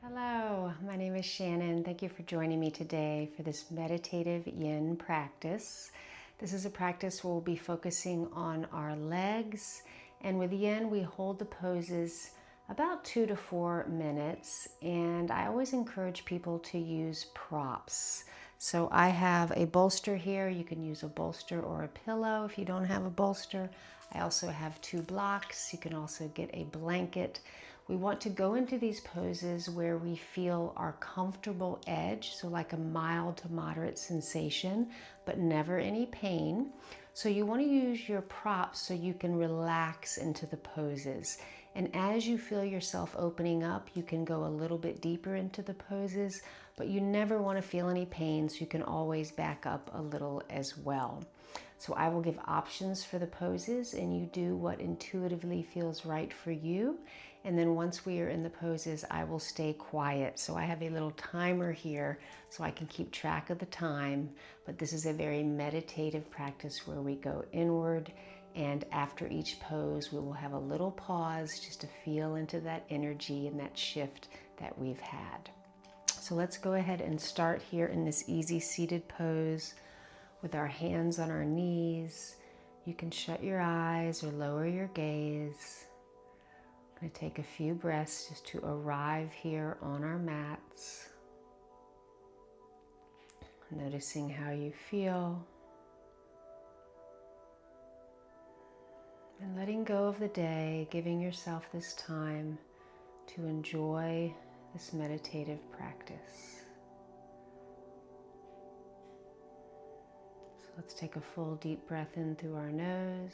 Hello, my name is Shannon. Thank you for joining me today for this meditative yin practice. This is a practice where we'll be focusing on our legs, and with yin we hold the poses about 2 to 4 minutes, and I always encourage people to use props. So I have a bolster here. You can use a bolster or a pillow if you don't have a bolster. I also have 2 blocks. You can also get a blanket. We want to go into these poses where we feel our comfortable edge, so like a mild to moderate sensation, but never any pain. So you want to use your props so you can relax into the poses. And as you feel yourself opening up, you can go a little bit deeper into the poses, but you never want to feel any pain, so you can always back up a little as well. So I will give options for the poses, and you do what intuitively feels right for you. And then once we are in the poses, I will stay quiet. So I have a little timer here so I can keep track of the time. But this is a very meditative practice where we go inward, and after each pose, we will have a little pause just to feel into that energy and that shift that we've had. So let's go ahead and start here in this easy seated pose with our hands on our knees. You can shut your eyes or lower your gaze. I'm going to take a few breaths just to arrive here on our mats. Noticing how you feel. And letting go of the day, giving yourself this time to enjoy this meditative practice. So let's take a full deep breath in through our nose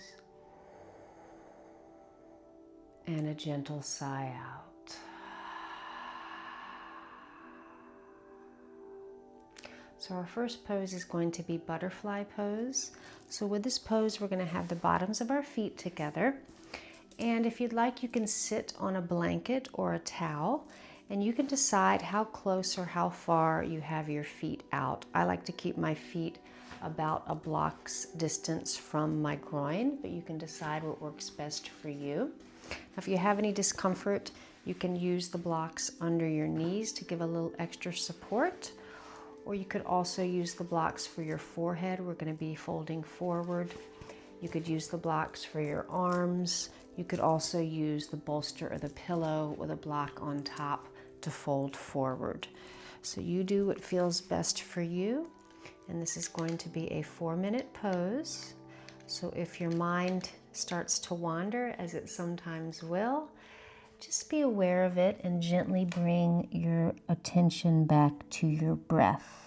and a gentle sigh out. So our first pose is going to be butterfly pose. So with this pose, we're going to have the bottoms of our feet together. And if you'd like, you can sit on a blanket or a towel, and you can decide how close or how far you have your feet out. I like to keep my feet about a block's distance from my groin, but you can decide what works best for you. If you have any discomfort, you can use the blocks under your knees to give a little extra support, or you could also use the blocks for your forehead. We're going to be folding forward. You could use the blocks for your arms. You could also use the bolster or the pillow with a block on top to fold forward. So you do what feels best for you. And this is going to be a 4-minute pose. So if your mind starts to wander, as it sometimes will, just be aware of it and gently bring your attention back to your breath.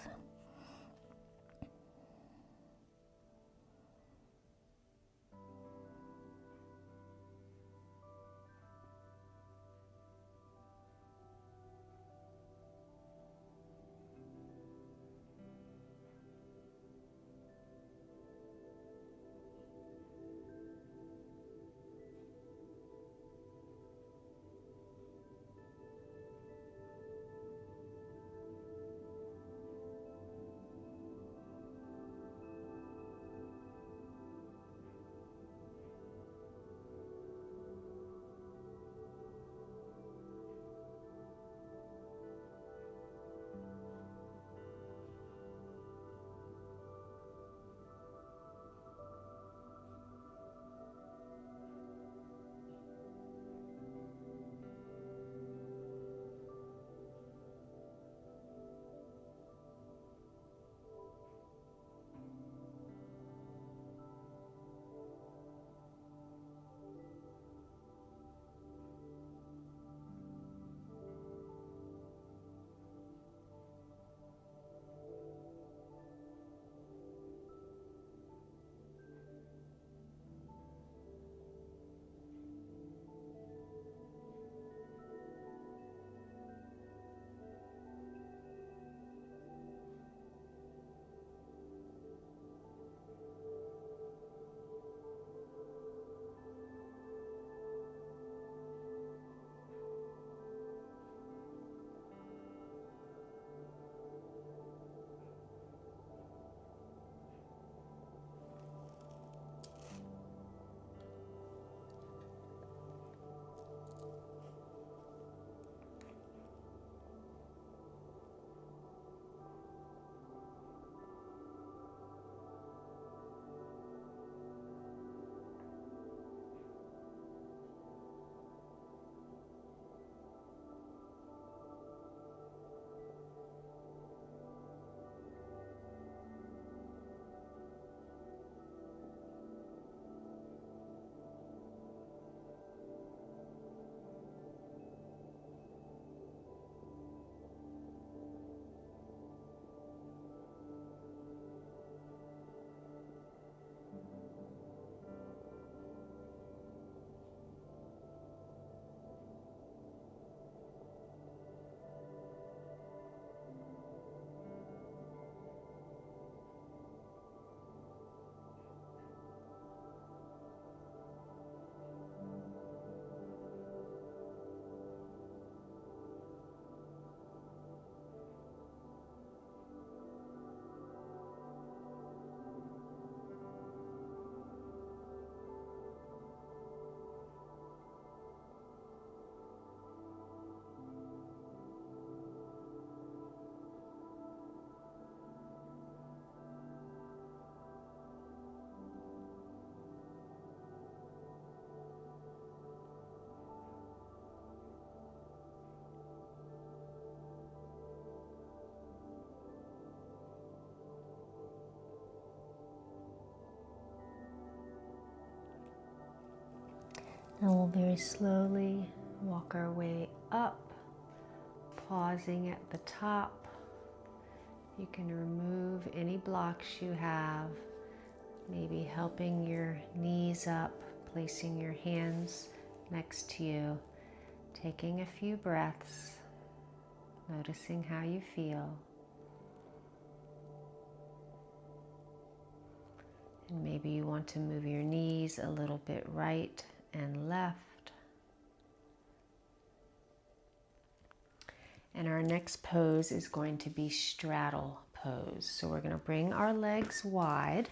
And we'll very slowly walk our way up, pausing at the top. You can remove any blocks you have, maybe helping your knees up, placing your hands next to you, taking a few breaths, noticing how you feel. And maybe you want to move your knees a little bit right and left. And our next pose is going to be straddle pose. So we're going to bring our legs wide.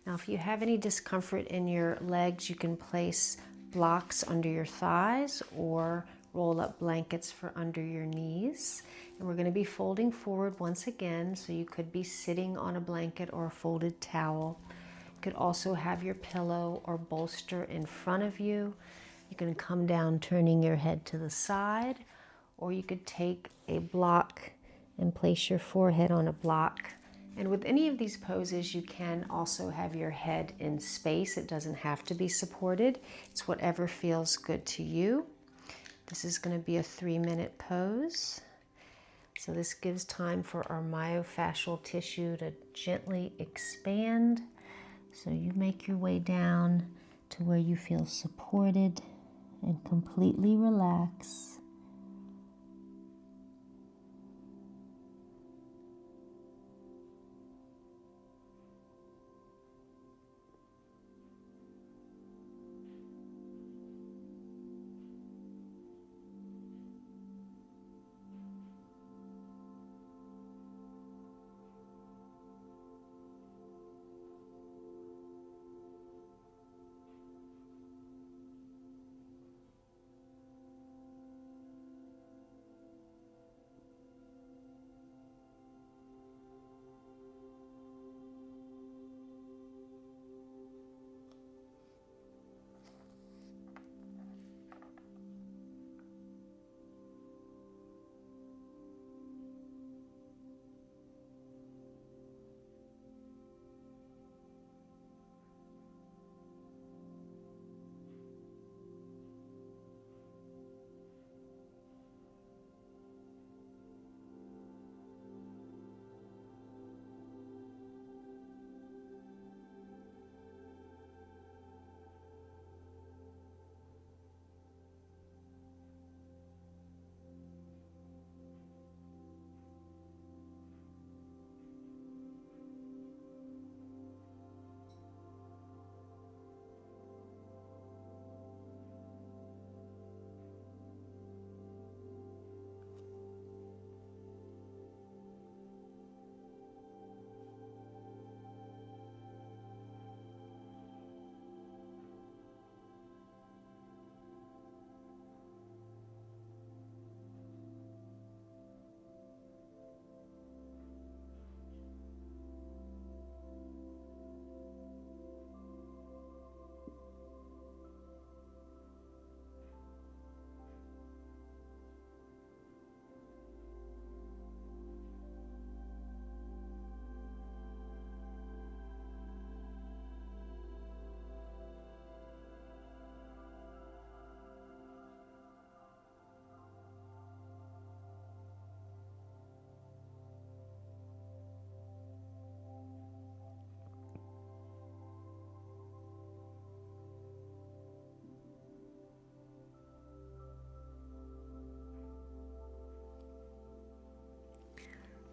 Now, if you have any discomfort in your legs, you can place blocks under your thighs or roll up blankets for under your knees. And we're going to be folding forward once again. So you could be sitting on a blanket or a folded towel. You could also have your pillow or bolster in front of you. You can come down turning your head to the side, or you could take a block and place your forehead on a block. And with any of these poses, you can also have your head in space. It doesn't have to be supported. It's whatever feels good to you. This is going to be a 3-minute pose. So this gives time for our myofascial tissue to gently expand. So you make your way down to where you feel supported and completely relax.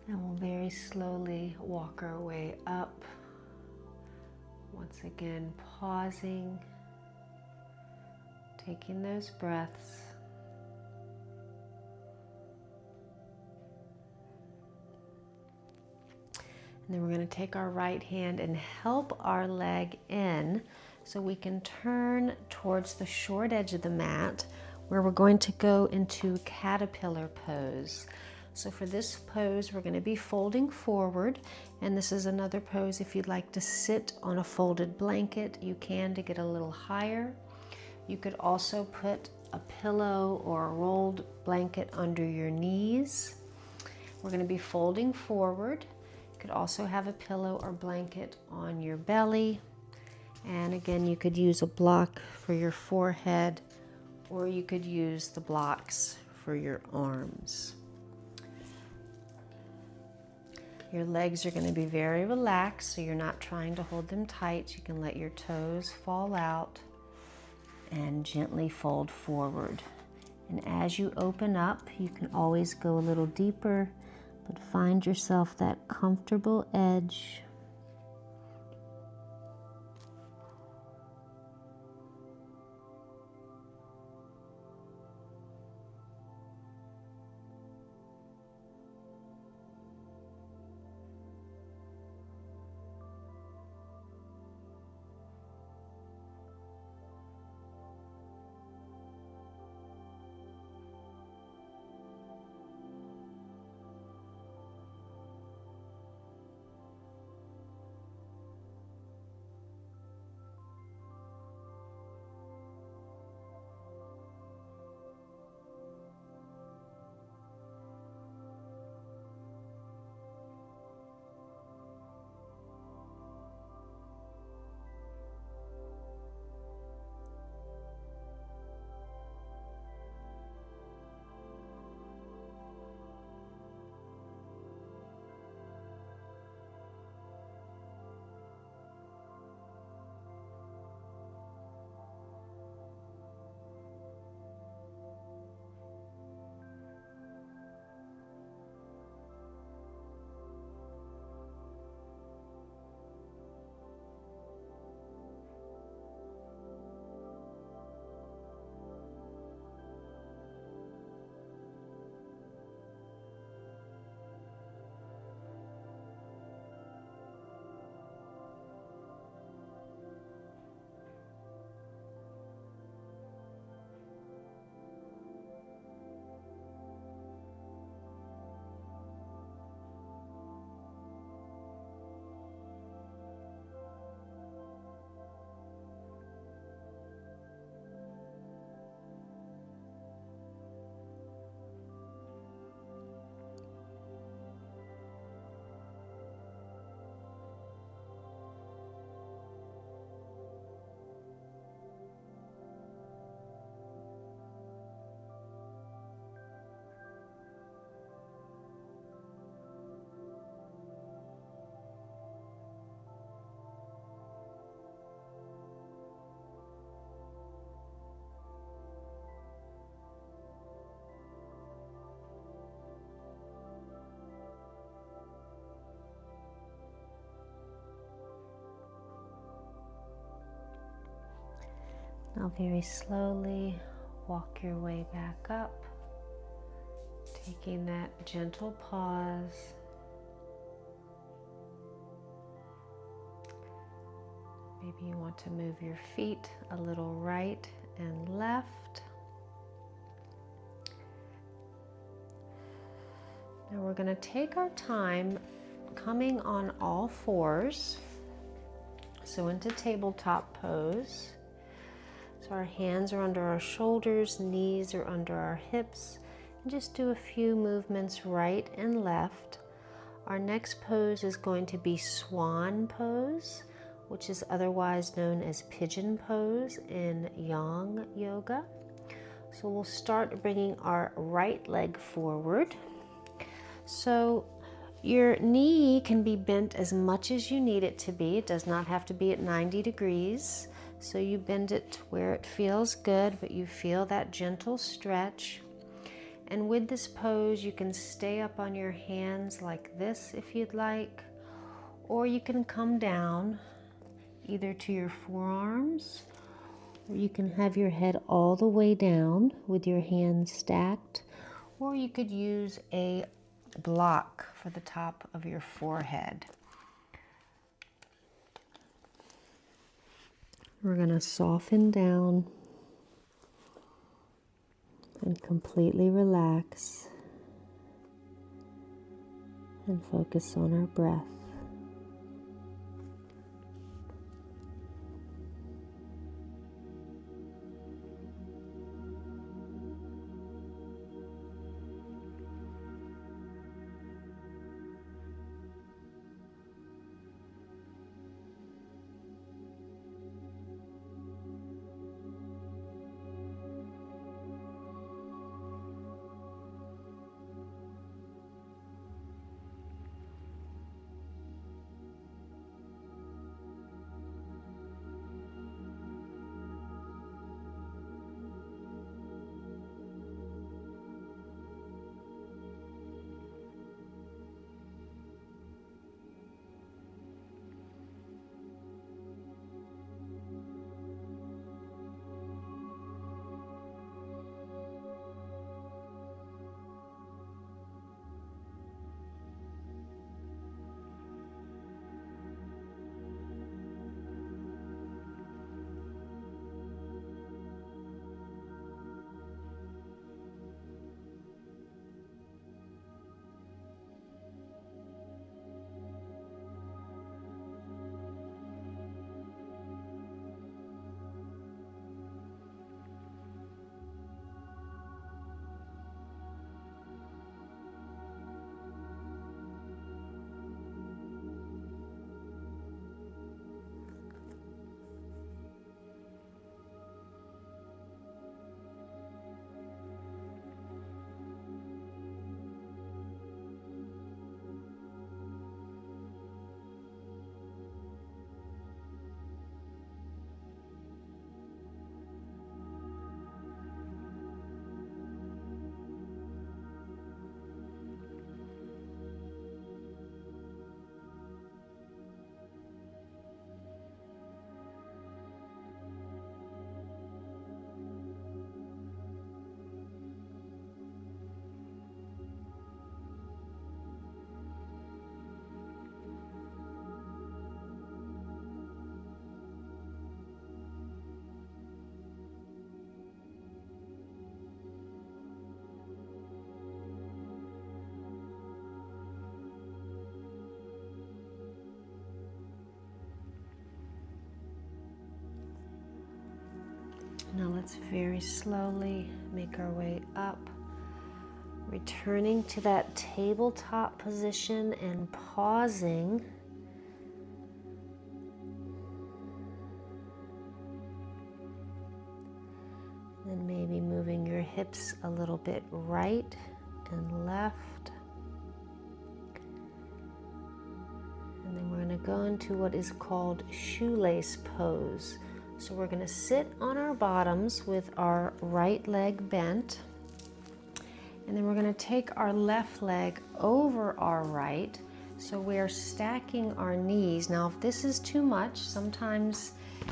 And we'll very slowly walk our way up. Once again, pausing, taking those breaths. And then we're going to take our right hand and help our leg in so we can turn towards the short edge of the mat, where we're going to go into caterpillar pose. So for this pose, we're going to be folding forward, and this is another pose if you'd like to sit on a folded blanket, you can, to get a little higher. You could also put a pillow or a rolled blanket under your knees. We're going to be folding forward. You could also have a pillow or blanket on your belly. And again, you could use a block for your forehead or you could use the blocks for your arms. Your legs are going to be very relaxed, so you're not trying to hold them tight. You can let your toes fall out and gently fold forward. And as you open up, you can always go a little deeper, but find yourself that comfortable edge. Now very slowly walk your way back up, taking that gentle pause. Maybe you want to move your feet a little right and left. Now we're going to take our time coming on all fours, so into tabletop pose. So our hands are under our shoulders, knees are under our hips, and just do a few movements right and left. Our next pose is going to be Swan pose, which is otherwise known as pigeon pose in Yang Yoga. So we'll start bringing our right leg forward. So your knee can be bent as much as you need it to be. It does not have to be at 90 degrees. So you bend it to where it feels good, but you feel that gentle stretch. And with this pose, you can stay up on your hands like this if you'd like, or you can come down either to your forearms, or you can have your head all the way down with your hands stacked, or you could use a block for the top of your forehead. We're going to soften down and completely relax and focus on our breath. Now let's very slowly make our way up, returning to that tabletop position and pausing. Then maybe moving your hips a little bit right and left. And then we're going to go into what is called shoelace pose. So we're going to sit on our bottoms with our right leg bent. And then we're going to take our left leg over our right. So we're stacking our knees. Now, if this is too much, sometimes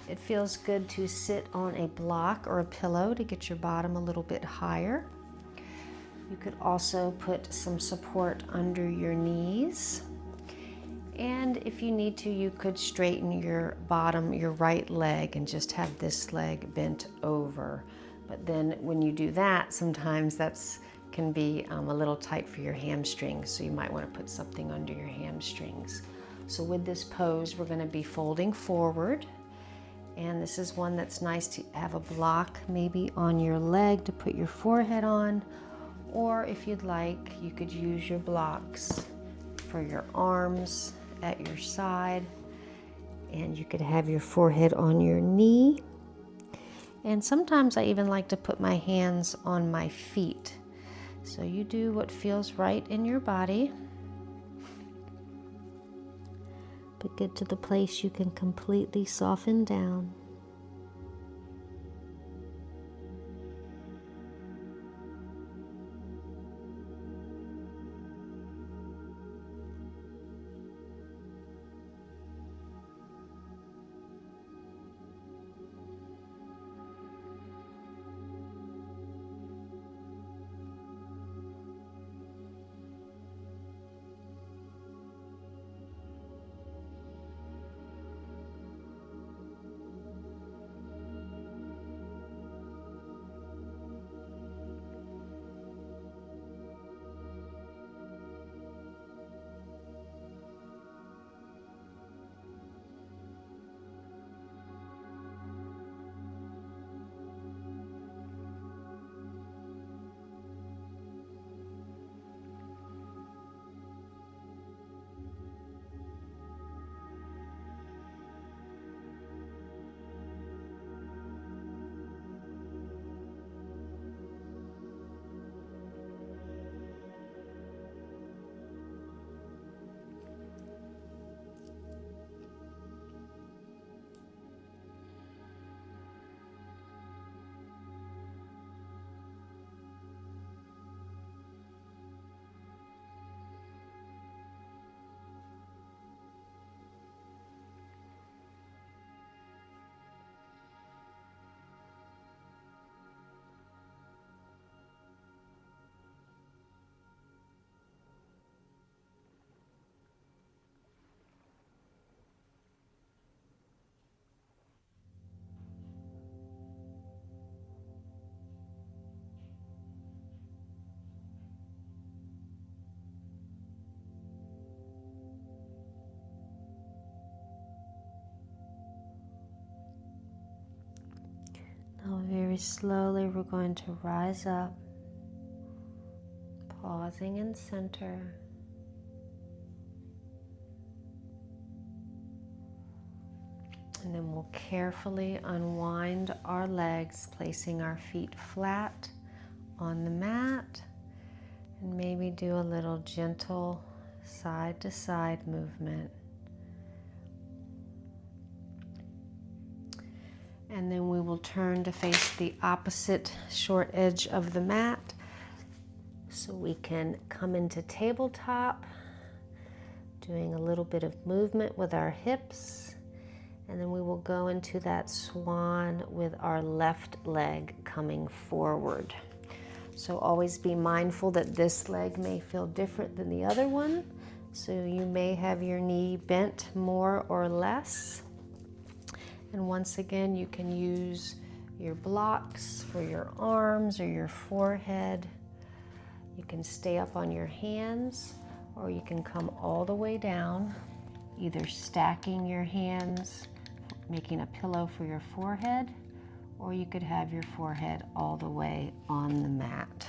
it feels good to sit on a block or a pillow to get your bottom a little bit higher. You could also put some support under your knees. And if you need to, you could straighten your bottom, your right leg, and just have this leg bent over. But then when you do that, sometimes that's can be a little tight for your hamstrings, so you might want to put something under your hamstrings. So with this pose, we're going to be folding forward, and this is one that's nice to have a block maybe on your leg to put your forehead on, or if you'd like, you could use your blocks for your arms at your side, and you could have your forehead on your knee. And sometimes I even like to put my hands on my feet. So you do what feels right in your body, but get to the place you can completely soften down. Now very slowly we're going to rise up, pausing in center. And then we'll carefully unwind our legs, placing our feet flat on the mat, and maybe do a little gentle side to side movement. And then we will turn to face the opposite short edge of the mat, so we can come into tabletop, doing a little bit of movement with our hips. And then we will go into that swan with our left leg coming forward. So always be mindful that this leg may feel different than the other one. So you may have your knee bent more or less. And once again, you can use your blocks for your arms or your forehead. You can stay up on your hands, or you can come all the way down, either stacking your hands, making a pillow for your forehead, or you could have your forehead all the way on the mat.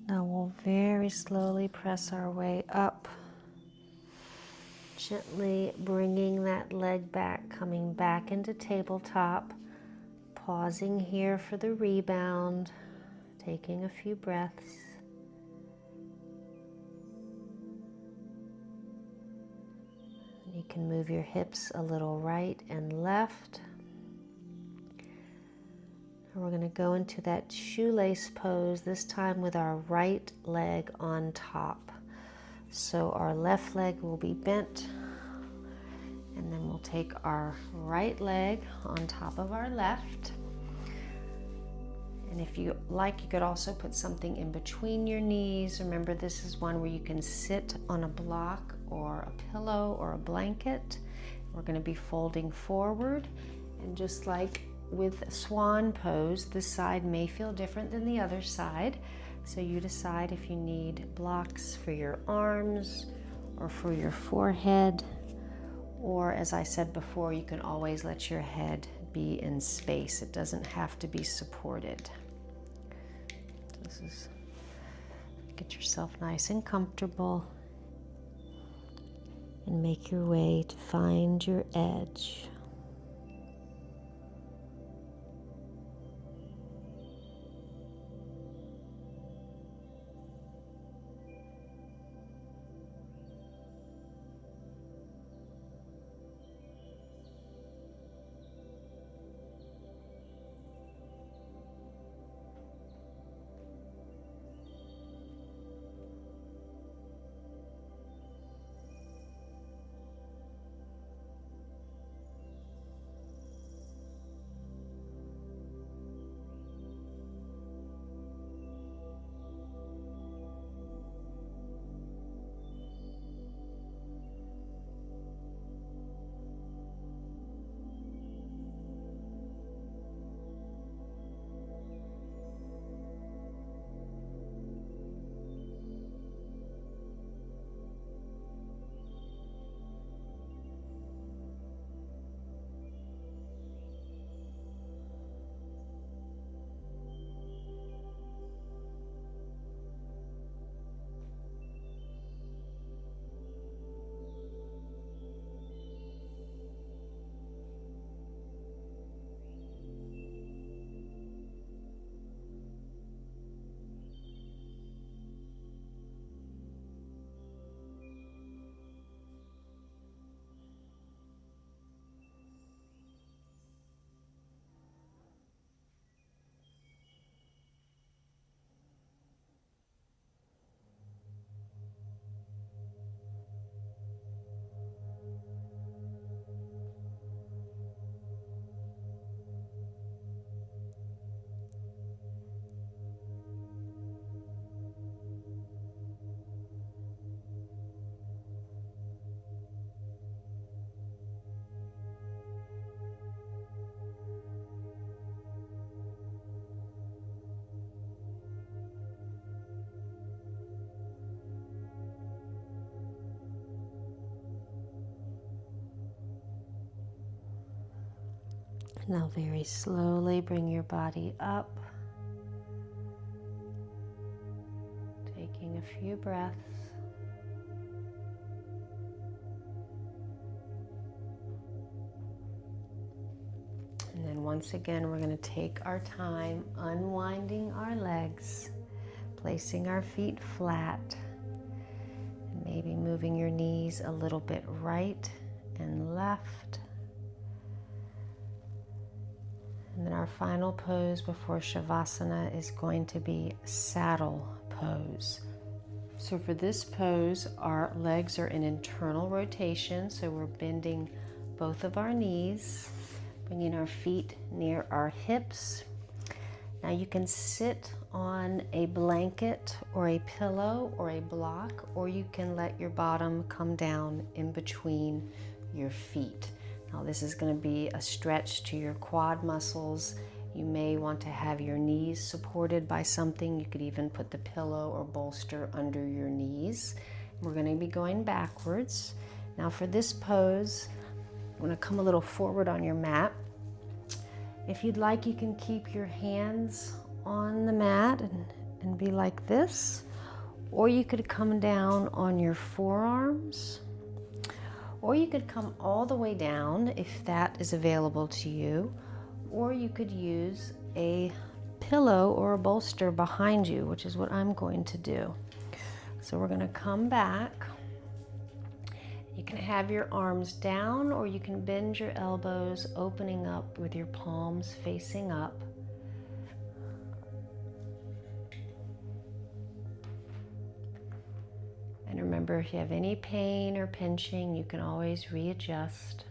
Now we'll very slowly press our way up, gently bringing that leg back, coming back into tabletop, pausing here for the rebound, taking a few breaths. You can move your hips a little right and left. And we're going to go into that shoelace pose, this time with our right leg on top. So our left leg will be bent, and then we'll take our right leg on top of our left. And if you like, you could also put something in between your knees. Remember, this is one where you can sit on a block or a pillow or a blanket. We're going to be folding forward, and just like with Swan pose, this side may feel different than the other side. So you decide if you need blocks for your arms or for your forehead, or as I said before, you can always let your head be in space. It doesn't have to be supported. This is, get yourself nice and comfortable and make your way to find your edge. Now very slowly bring your body up, taking a few breaths. And then once again, we're going to take our time unwinding our legs, placing our feet flat, and maybe moving your knees a little bit right and left. And then our final pose before Shavasana is going to be saddle pose. So for this pose, our legs are in internal rotation, so we're bending both of our knees, bringing our feet near our hips. Now you can sit on a blanket or a pillow or a block, or you can let your bottom come down in between your feet. Now this is going to be a stretch to your quad muscles. You may want to have your knees supported by something. You could even put the pillow or bolster under your knees. We're going to be going backwards. Now for this pose, I'm going to come a little forward on your mat. If you'd like, you can keep your hands on the mat and be like this, or you could come down on your forearms, or you could come all the way down if that is available to you, or you could use a pillow or a bolster behind you, which is what I'm going to do. So we're going to come back. You can have your arms down, or you can bend your elbows, opening up with your palms facing up. And remember, if you have any pain or pinching, you can always readjust.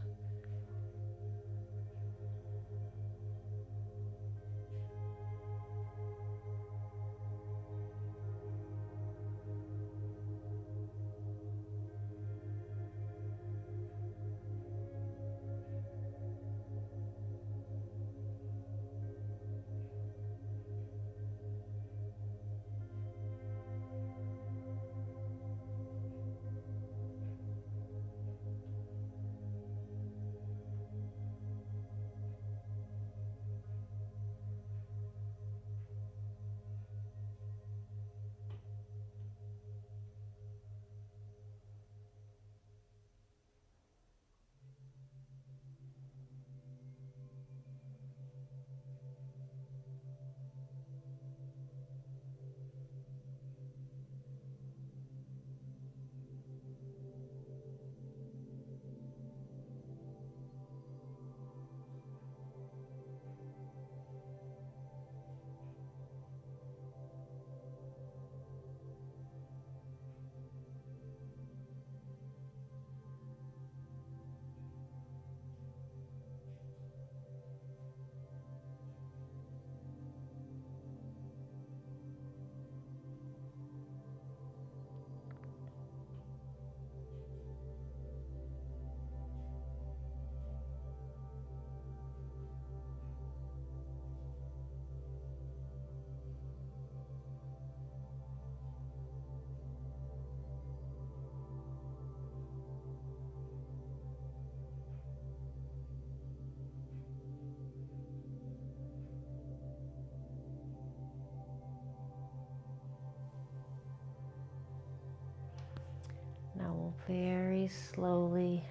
Now we'll very slowly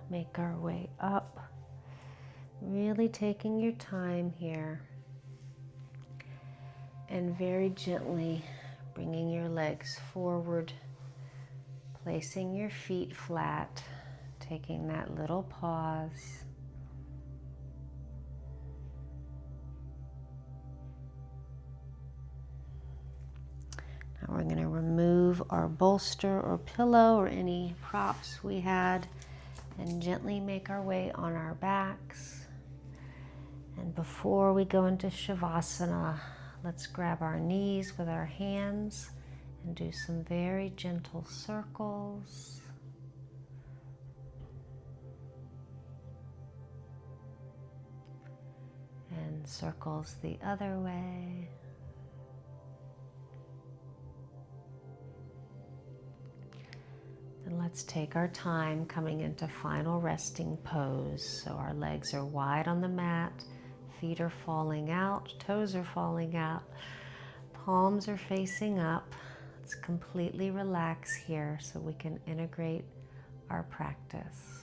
make our way up, really taking your time here, and very gently bringing your legs forward, placing your feet flat, taking that little pause. Now we're going to remove our bolster or pillow or any props we had and gently make our way on our backs. And before we go into Shavasana, let's grab our knees with our hands and do some very gentle circles. And circles the other way. And let's let's take our time coming into final resting pose. So our legs are wide on the mat, feet are falling out, toes are falling out, palms are facing up. Let's completely relax here so we can integrate our practice.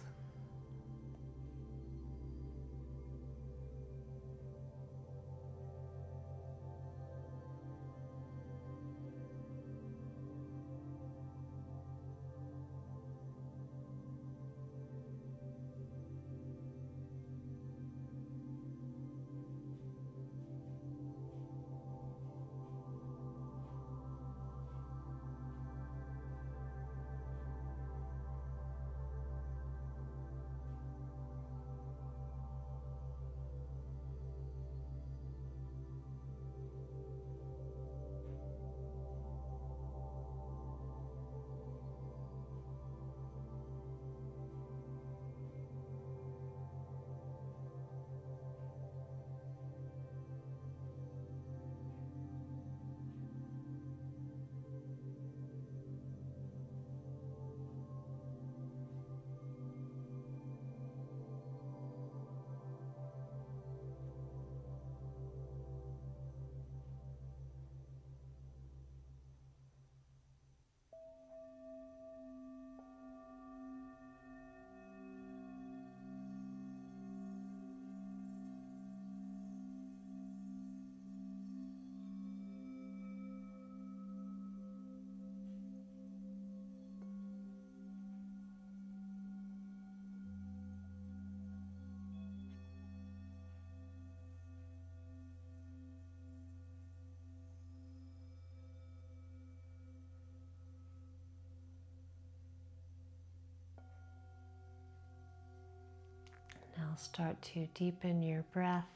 Now start to deepen your breath,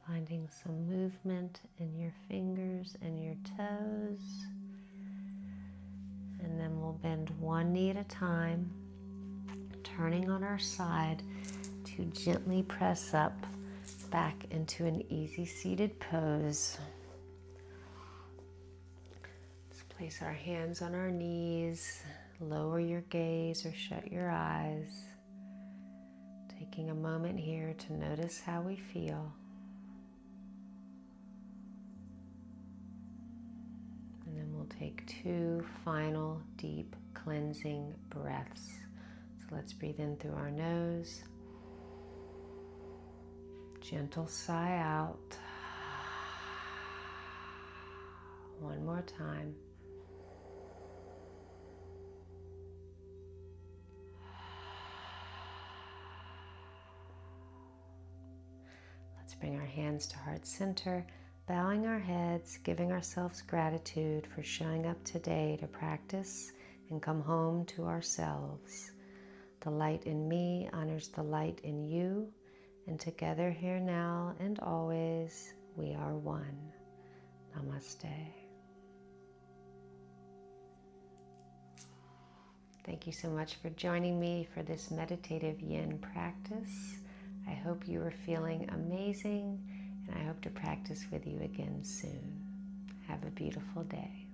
finding some movement in your fingers and your toes. And then we'll bend one knee at a time, turning on our side to gently press up back into an easy seated pose. Let's place our hands on our knees. Lower your gaze or shut your eyes, taking a moment here to notice how we feel. And then we'll take 2 final deep cleansing breaths. So let's breathe in through our nose. Gentle sigh out. One more time. Bring our hands to heart center, bowing our heads, giving ourselves gratitude for showing up today to practice and come home to ourselves. The light in me honors the light in you, and together here now and always, we are one. Namaste. Thank you so much for joining me for this meditative yin practice. I hope you are feeling amazing, and I hope to practice with you again soon. Have a beautiful day.